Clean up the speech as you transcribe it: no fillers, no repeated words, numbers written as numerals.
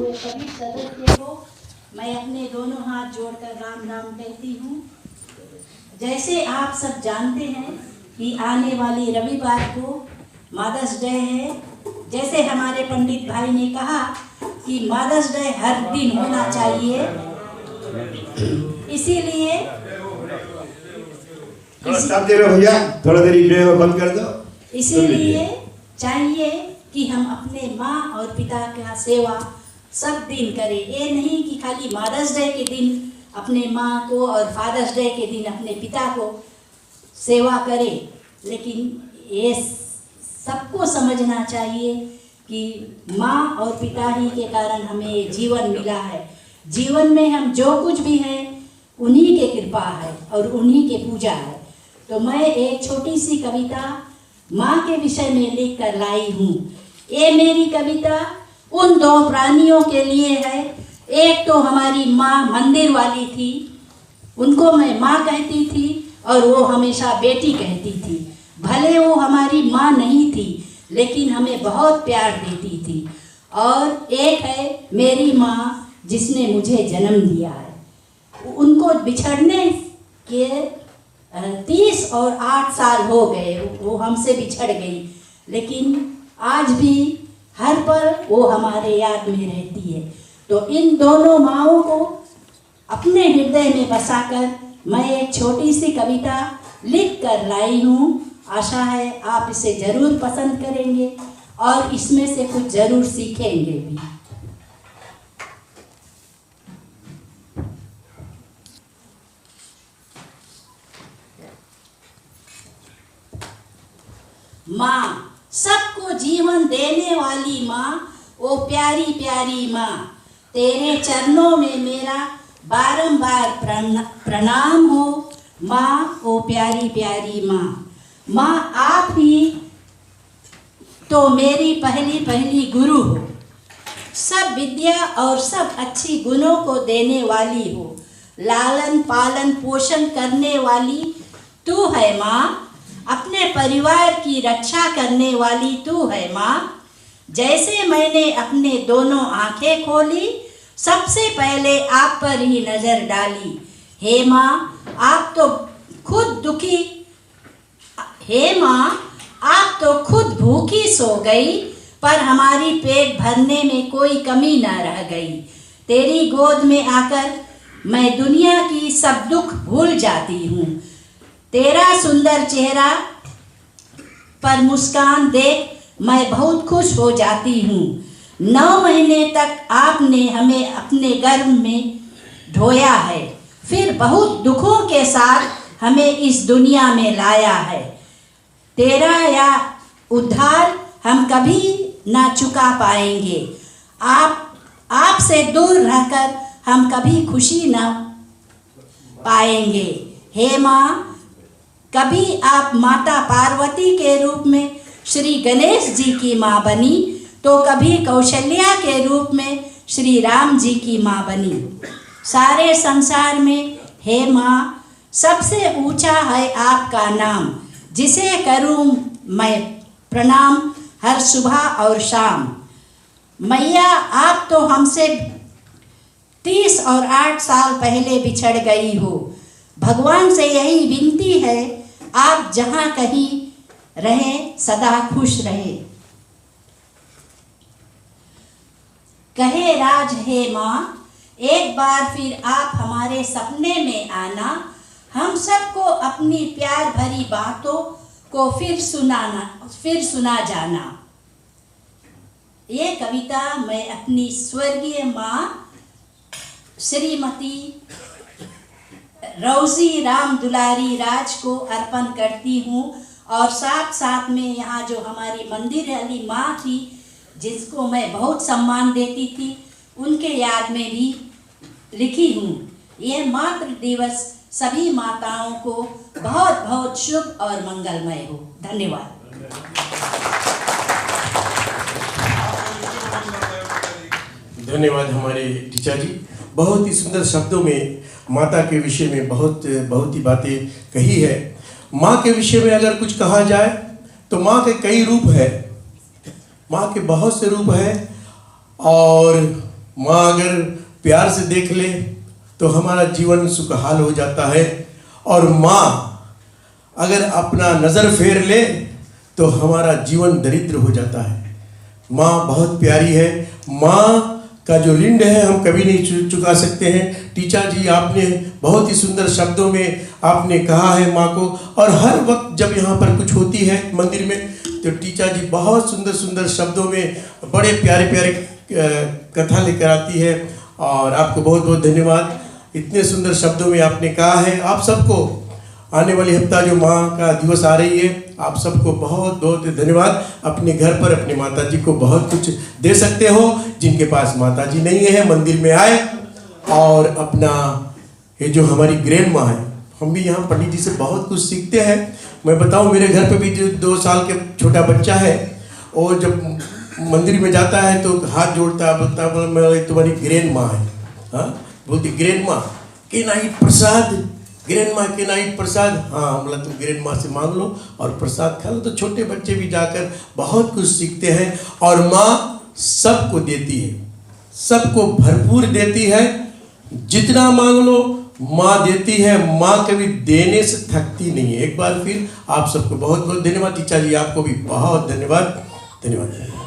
जो सभी सदस्य को मैं अपने दोनों हाथ जोड़कर राम राम कहती हूँ। जैसे आप सब जानते हैं कि आने वाली रविवार को मदर्स डे है। जैसे हमारे पंडित भाई ने कहा कि मदर्स डे हर दिन होना चाहिए, इसीलिए भैया थोड़ा देर बंद कर दो। इसीलिए चाहिए कि हम अपने माँ और पिता का सेवा सब दिन करें। ये नहीं कि खाली मदर्स डे के दिन अपने माँ को और फादर्स डे के दिन अपने पिता को सेवा करें, लेकिन ये सबको समझना चाहिए कि माँ और पिता ही के कारण हमें जीवन मिला है। जीवन में हम जो कुछ भी है उन्हीं के कृपा है और उन्हीं के पूजा है। तो मैं एक छोटी सी कविता माँ के विषय में लिख कर लाई हूँ। ये मेरी कविता उन दो प्राणियों के लिए है। एक तो हमारी माँ मंदिर वाली थी, उनको मैं माँ कहती थी और वो हमेशा बेटी कहती थी। भले वो हमारी माँ नहीं थी लेकिन हमें बहुत प्यार देती थी। और एक है मेरी माँ जिसने मुझे जन्म दिया है। उनको बिछड़ने के 30 और 8 साल हो गए, वो हमसे बिछड़ गई, लेकिन आज भी हर पल वो हमारे याद में रहती है। तो इन दोनों माँओं को अपने हृदय में बसाकर मैं एक छोटी सी कविता लिख कर लाई हूँ। आशा है आप इसे ज़रूर पसंद करेंगे और इसमें से कुछ ज़रूर सीखेंगे भी। माँ, सबको जीवन देने वाली माँ, ओ प्यारी प्यारी माँ, तेरे चरणों में मेरा बारंबार प्रणाम हो। माँ, ओ प्यारी प्यारी माँ, माँ आप ही तो मेरी पहली पहली गुरु हो। सब विद्या और सब अच्छी गुणों को देने वाली हो। लालन पालन पोषण करने वाली तू है माँ। अपने परिवार की रक्षा करने वाली तू है माँ। जैसे मैंने अपने दोनों आंखें खोली, सबसे पहले आप पर ही नजर डाली। हे माँ, आप तो खुद दुखी, हे माँ आप तो खुद भूखी सो गई, पर हमारी पेट भरने में कोई कमी न रह गई। तेरी गोद में आकर मैं दुनिया की सब दुख भूल जाती हूँ। तेरा सुंदर चेहरा पर मुस्कान देख मैं बहुत खुश हो जाती हूँ। 9 महीने तक आपने हमें अपने गर्भ में ढोया है, फिर बहुत दुखों के साथ हमें इस दुनिया में लाया है। तेरा या उद्धार हम कभी ना चुका पाएंगे। आपसे दूर रहकर हम कभी खुशी ना पाएंगे। हे माँ, कभी आप माता पार्वती के रूप में श्री गणेश जी की माँ बनी, तो कभी कौशल्या के रूप में श्री राम जी की माँ बनी। सारे संसार में हे माँ सबसे ऊंचा है आपका नाम, जिसे करूँ मैं प्रणाम हर सुबह और शाम। मैया आप तो हमसे 30 और 8 साल पहले बिछड़ गई हो। भगवान से यही विनती है आप जहाँ कहीं रहें सदा खुश रहे। कहे राज हे माँ, एक बार फिर आप हमारे सपने में आना। हम सबको अपनी प्यार भरी बातों को फिर सुना जाना। ये कविता मैं अपनी स्वर्गीय माँ श्रीमती रौजी राम दुलारी राज को अर्पण करती हूँ, और साथ साथ में यहाँ जो हमारी मंदिर वाली माँ थी जिसको मैं बहुत सम्मान देती थी, उनके याद में भी लिखी हूँ। यह मातृ दिवस सभी माताओं को बहुत बहुत शुभ और मंगलमय हो। धन्यवाद। धन्यवाद हमारे टीचर जी। बहुत ही सुंदर शब्दों में माता के विषय में बहुत ही बातें कही है। माँ के विषय में अगर कुछ कहा जाए तो माँ के कई रूप है, माँ के बहुत से रूप हैं, और माँ अगर प्यार से देख ले तो हमारा जीवन सुखहाल हो जाता है, और माँ अगर अपना नज़र फेर ले तो हमारा जीवन दरिद्र हो जाता है। माँ बहुत प्यारी है। माँ का जो ऋण है हम कभी नहीं चुका सकते हैं। टीचा जी, आपने बहुत ही सुंदर शब्दों में आपने कहा है माँ को, और हर वक्त जब यहाँ पर कुछ होती है मंदिर में तो टीचा जी बहुत सुंदर सुंदर शब्दों में बड़े प्यारे प्यारे कथा लेकर आती है। और आपको बहुत बहुत धन्यवाद, इतने सुंदर शब्दों में आपने कहा है। आप सबको आने वाली हफ्ता जो माँ का दिवस आ रही है, आप सबको बहुत बहुत धन्यवाद। अपने घर पर अपने माता जी को बहुत कुछ दे सकते हो। जिनके पास माता जी नहीं है, मंदिर में आए और अपना ये जो हमारी ग्रैंड माँ है, हम भी यहाँ पंडित जी से बहुत कुछ सीखते हैं। मैं बताऊँ, मेरे घर पे भी जो 2 साल के छोटा बच्चा है, और जब मंदिर में जाता है तो हाथ जोड़ता बोलता मैं तुम्हारी ग्रैंड माँ है। हाँ, बोलती ग्रैंड माँ के नाइट प्रसाद, ग्रैंड माँ के नाइट प्रसाद। हाँ, बोला तुम ग्रैंड माँ से मांग लो और प्रसाद खा लो। तो छोटे बच्चे भी जाकर बहुत कुछ सीखते हैं। और माँ सबको देती है, सबको भरपूर देती है। जितना मांग लो माँ देती है। माँ कभी देने से थकती नहीं है। एक बार फिर आप सबको बहुत बहुत धन्यवाद। टीचा जी, आपको भी बहुत धन्यवाद। धन्यवाद।